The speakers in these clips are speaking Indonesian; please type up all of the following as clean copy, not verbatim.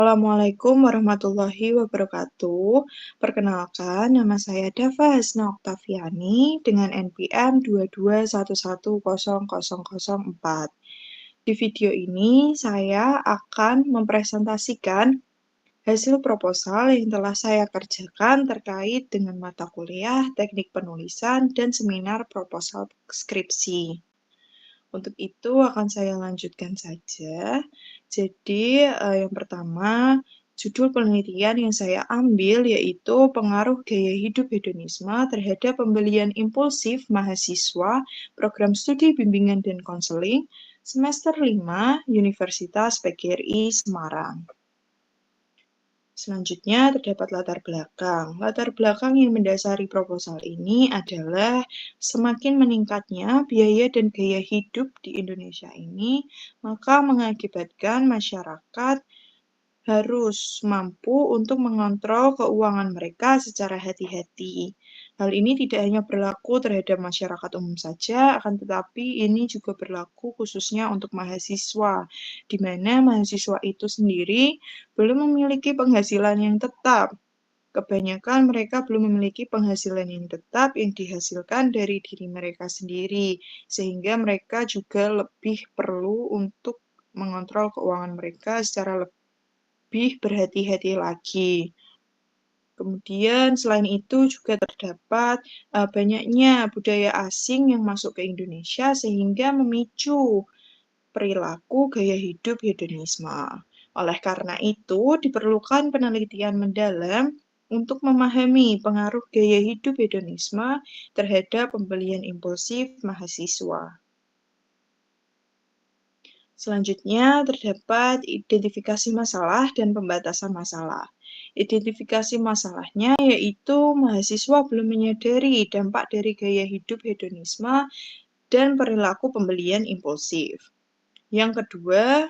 Assalamualaikum warahmatullahi wabarakatuh. Perkenalkan, nama saya Dava Hasna Oktaviani dengan NPM 221100004. Di video ini, saya akan mempresentasikan hasil proposal yang telah saya kerjakan terkait dengan mata kuliah, teknik penulisan, dan seminar proposal skripsi. Untuk itu akan saya lanjutkan saja. Jadi, yang pertama, judul penelitian yang saya ambil yaitu pengaruh gaya hidup hedonisme terhadap pembelian impulsif mahasiswa program studi bimbingan dan konseling semester 5 Universitas PGRI Semarang. Selanjutnya terdapat latar belakang. Latar belakang yang mendasari proposal ini adalah semakin meningkatnya biaya dan gaya hidup di Indonesia ini, maka mengakibatkan masyarakat harus mampu untuk mengontrol keuangan mereka secara hati-hati. Hal ini tidak hanya berlaku terhadap masyarakat umum saja, akan tetapi ini juga berlaku khususnya untuk mahasiswa, di mana mahasiswa itu sendiri belum memiliki penghasilan yang tetap. Kebanyakan mereka belum memiliki penghasilan yang tetap yang dihasilkan dari diri mereka sendiri, sehingga mereka juga lebih perlu untuk mengontrol keuangan mereka secara lebih berhati-hati lagi. Kemudian selain itu juga terdapat banyaknya budaya asing yang masuk ke Indonesia sehingga memicu perilaku gaya hidup hedonisme. Oleh karena itu, diperlukan penelitian mendalam untuk memahami pengaruh gaya hidup hedonisme terhadap pembelian impulsif mahasiswa. Selanjutnya, terdapat identifikasi masalah dan pembatasan masalah. Identifikasi masalahnya yaitu mahasiswa belum menyadari dampak dari gaya hidup hedonisme dan perilaku pembelian impulsif. Yang kedua,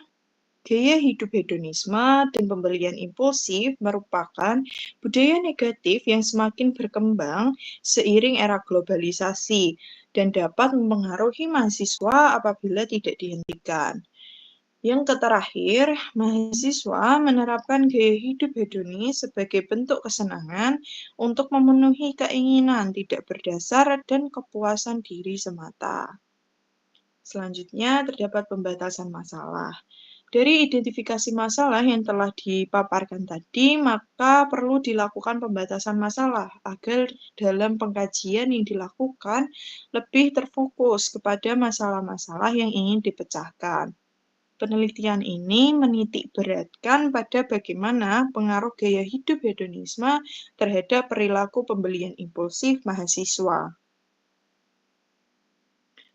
gaya hidup hedonisme dan pembelian impulsif merupakan budaya negatif yang semakin berkembang seiring era globalisasi dan dapat mempengaruhi mahasiswa apabila tidak dihentikan. Yang terakhir, mahasiswa menerapkan gaya hidup hedonis sebagai bentuk kesenangan untuk memenuhi keinginan tidak berdasar dan kepuasan diri semata. Selanjutnya, terdapat pembatasan masalah. Dari identifikasi masalah yang telah dipaparkan tadi, maka perlu dilakukan pembatasan masalah agar dalam pengkajian yang dilakukan lebih terfokus kepada masalah-masalah yang ingin dipecahkan. Penelitian ini menitik beratkan pada bagaimana pengaruh gaya hidup hedonisme terhadap perilaku pembelian impulsif mahasiswa.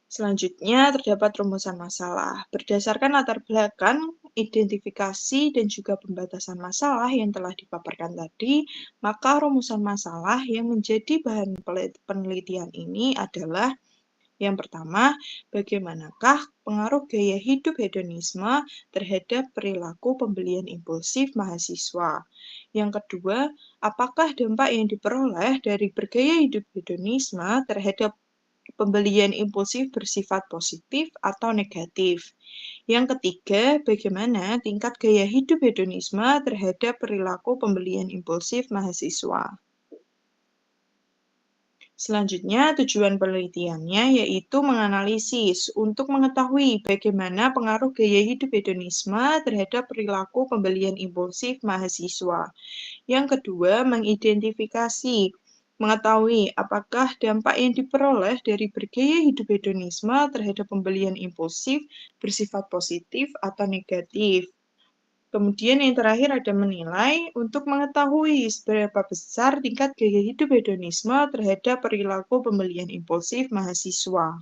Selanjutnya, terdapat rumusan masalah. Berdasarkan latar belakang, identifikasi, dan juga pembatasan masalah yang telah dipaparkan tadi, maka rumusan masalah yang menjadi bahan penelitian ini adalah yang pertama, bagaimanakah pengaruh gaya hidup hedonisme terhadap perilaku pembelian impulsif mahasiswa? Yang kedua, apakah dampak yang diperoleh dari bergaya hidup hedonisme terhadap pembelian impulsif bersifat positif atau negatif? Yang ketiga, bagaimana tingkat gaya hidup hedonisme terhadap perilaku pembelian impulsif mahasiswa? Selanjutnya, tujuan penelitiannya yaitu menganalisis untuk mengetahui bagaimana pengaruh gaya hidup hedonisme terhadap perilaku pembelian impulsif mahasiswa. Yang kedua, mengidentifikasi, mengetahui apakah dampak yang diperoleh dari bergaya hidup hedonisme terhadap pembelian impulsif bersifat positif atau negatif. Kemudian yang terakhir ada menilai untuk mengetahui seberapa besar tingkat gaya hidup hedonisme terhadap perilaku pembelian impulsif mahasiswa.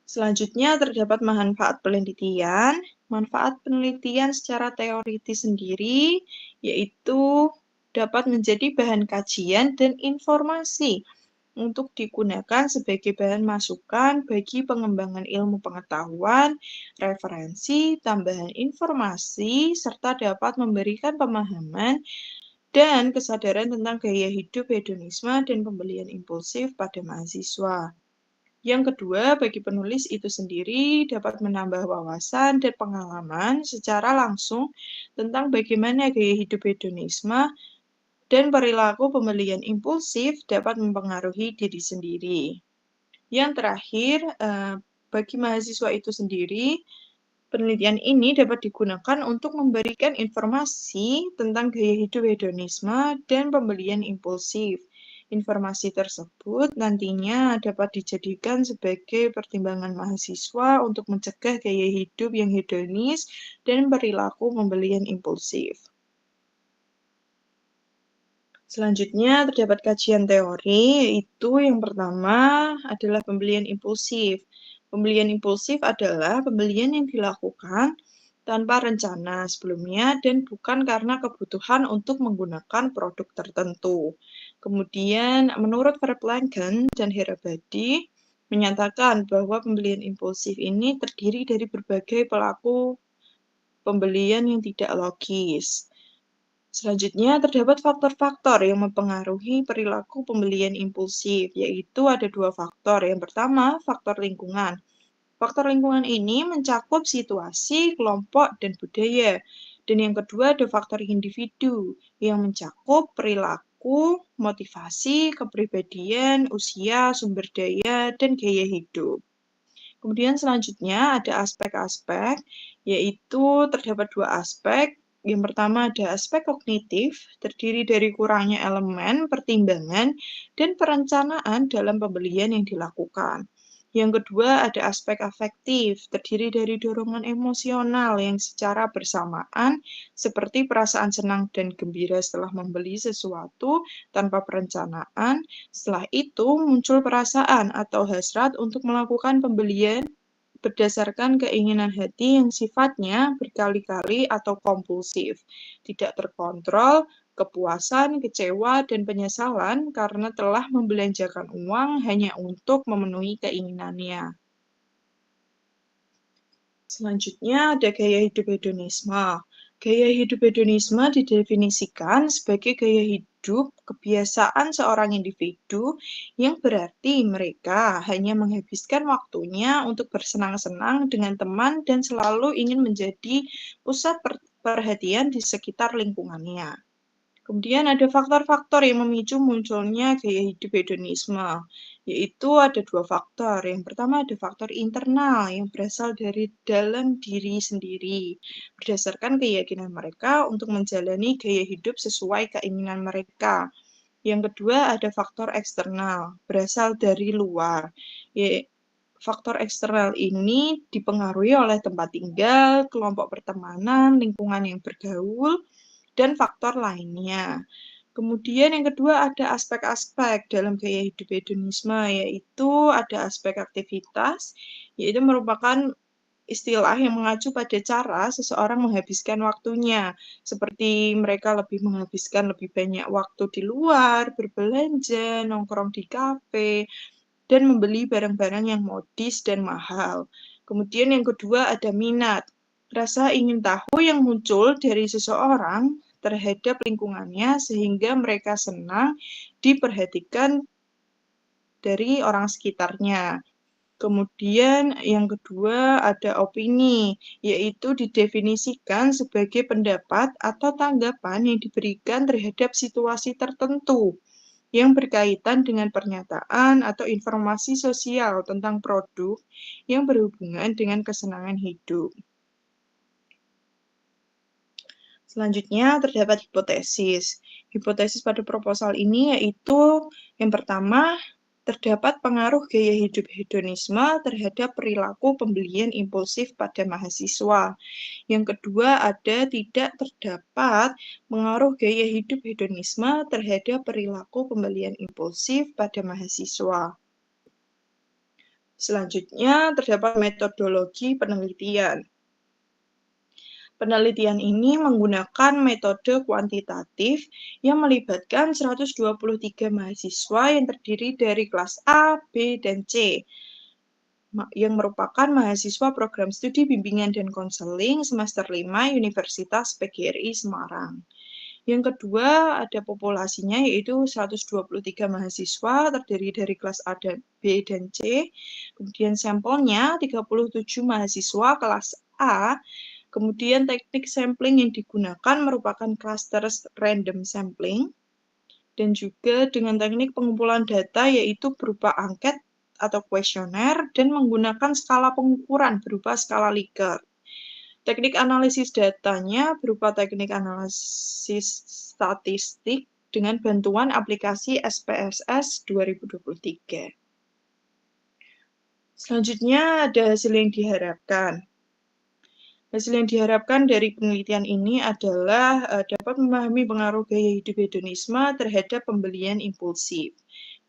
Selanjutnya terdapat manfaat penelitian. Manfaat penelitian secara teoritis sendiri yaitu dapat menjadi bahan kajian dan informasi untuk digunakan sebagai bahan masukan bagi pengembangan ilmu pengetahuan, referensi, tambahan informasi, serta dapat memberikan pemahaman dan kesadaran tentang gaya hidup hedonisme dan pembelian impulsif pada mahasiswa. Yang kedua, bagi penulis itu sendiri dapat menambah wawasan dan pengalaman secara langsung tentang bagaimana gaya hidup hedonisme dan perilaku pembelian impulsif dapat mempengaruhi diri sendiri. Yang terakhir, bagi mahasiswa itu sendiri, penelitian ini dapat digunakan untuk memberikan informasi tentang gaya hidup hedonisme dan pembelian impulsif. Informasi tersebut nantinya dapat dijadikan sebagai pertimbangan mahasiswa untuk mencegah gaya hidup yang hedonis dan perilaku pembelian impulsif. Selanjutnya terdapat kajian teori, yaitu yang pertama adalah pembelian impulsif. Pembelian impulsif adalah pembelian yang dilakukan tanpa rencana sebelumnya dan bukan karena kebutuhan untuk menggunakan produk tertentu. Kemudian, menurut Verplanken dan Herabadi, menyatakan bahwa pembelian impulsif ini terdiri dari berbagai pelaku pembelian yang tidak logis. Selanjutnya, terdapat faktor-faktor yang mempengaruhi perilaku pembelian impulsif, yaitu ada dua faktor. Yang pertama, faktor lingkungan. Faktor lingkungan ini mencakup situasi, kelompok, dan budaya. Dan yang kedua, ada faktor individu yang mencakup perilaku, motivasi, kepribadian, usia, sumber daya, dan gaya hidup. Kemudian selanjutnya ada aspek-aspek, yaitu terdapat dua aspek. Yang pertama ada aspek kognitif, terdiri dari kurangnya elemen pertimbangan dan perencanaan dalam pembelian yang dilakukan. Yang kedua ada aspek afektif, terdiri dari dorongan emosional yang secara bersamaan seperti perasaan senang dan gembira setelah membeli sesuatu tanpa perencanaan. Setelah itu muncul perasaan atau hasrat untuk melakukan pembelian berdasarkan keinginan hati yang sifatnya berkali-kali atau kompulsif, tidak terkontrol, kepuasan, kecewa, dan penyesalan karena telah membelanjakan uang hanya untuk memenuhi keinginannya. Selanjutnya ada gaya hidup hedonisme. Gaya hidup hedonisme didefinisikan sebagai gaya hidup kebiasaan seorang individu yang berarti mereka hanya menghabiskan waktunya untuk bersenang-senang dengan teman dan selalu ingin menjadi pusat perhatian di sekitar lingkungannya. Kemudian ada faktor-faktor yang memicu munculnya gaya hidup hedonisme, yaitu ada dua faktor. Yang pertama ada faktor internal yang berasal dari dalam diri sendiri, berdasarkan keyakinan mereka untuk menjalani gaya hidup sesuai keinginan mereka. Yang kedua ada faktor eksternal, berasal dari luar. Faktor eksternal ini dipengaruhi oleh tempat tinggal, kelompok pertemanan, lingkungan yang bergaul, dan faktor lainnya. Kemudian yang kedua ada aspek-aspek dalam gaya hidup hedonisme, yaitu ada aspek aktivitas, yaitu merupakan istilah yang mengacu pada cara seseorang menghabiskan waktunya, seperti mereka lebih menghabiskan lebih banyak waktu di luar, berbelanja, nongkrong di kafe, dan membeli barang-barang yang modis dan mahal. Kemudian yang kedua ada minat, rasa ingin tahu yang muncul dari seseorang terhadap lingkungannya sehingga mereka senang diperhatikan dari orang sekitarnya. Kemudian yang kedua ada opini, yaitu didefinisikan sebagai pendapat atau tanggapan yang diberikan terhadap situasi tertentu yang berkaitan dengan pernyataan atau informasi sosial tentang produk yang berhubungan dengan kesenangan hidup. Selanjutnya terdapat hipotesis. Hipotesis pada proposal ini yaitu yang pertama, terdapat pengaruh gaya hidup hedonisme terhadap perilaku pembelian impulsif pada mahasiswa. Yang kedua, ada tidak terdapat pengaruh gaya hidup hedonisme terhadap perilaku pembelian impulsif pada mahasiswa. Selanjutnya, terdapat metodologi penelitian. Penelitian ini menggunakan metode kuantitatif yang melibatkan 123 mahasiswa yang terdiri dari kelas A, B, dan C, yang merupakan mahasiswa program studi bimbingan dan konseling semester 5 Universitas PGRI Semarang. Yang kedua, ada populasinya, yaitu 123 mahasiswa, terdiri dari kelas A, dan B, dan C. Kemudian sampelnya 37 mahasiswa kelas A. Kemudian teknik sampling yang digunakan merupakan cluster random sampling. Dan juga dengan teknik pengumpulan data, yaitu berupa angket atau kuesioner, dan menggunakan skala pengukuran berupa skala Likert. Teknik analisis datanya berupa teknik analisis statistik dengan bantuan aplikasi SPSS 2023. Selanjutnya ada hasil yang diharapkan. Hasil yang diharapkan dari penelitian ini adalah dapat memahami pengaruh gaya hidup hedonisme terhadap pembelian impulsif.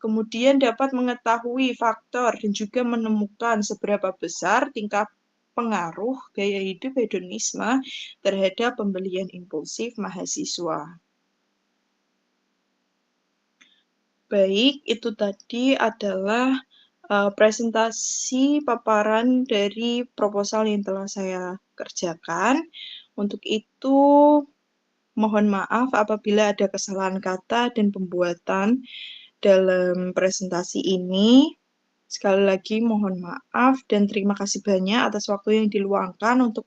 Kemudian dapat mengetahui faktor dan juga menemukan seberapa besar tingkat pengaruh gaya hidup hedonisme terhadap pembelian impulsif mahasiswa. Baik, itu tadi adalah presentasi paparan dari proposal yang telah saya kerjakan. Untuk itu, mohon maaf apabila ada kesalahan kata dan pembuatan dalam presentasi ini. Sekali lagi mohon maaf dan terima kasih banyak atas waktu yang diluangkan untuk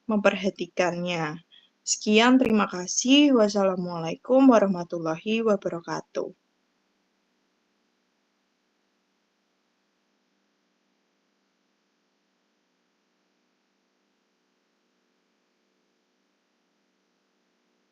memperhatikannya. Sekian, terima kasih. Wassalamualaikum warahmatullahi wabarakatuh.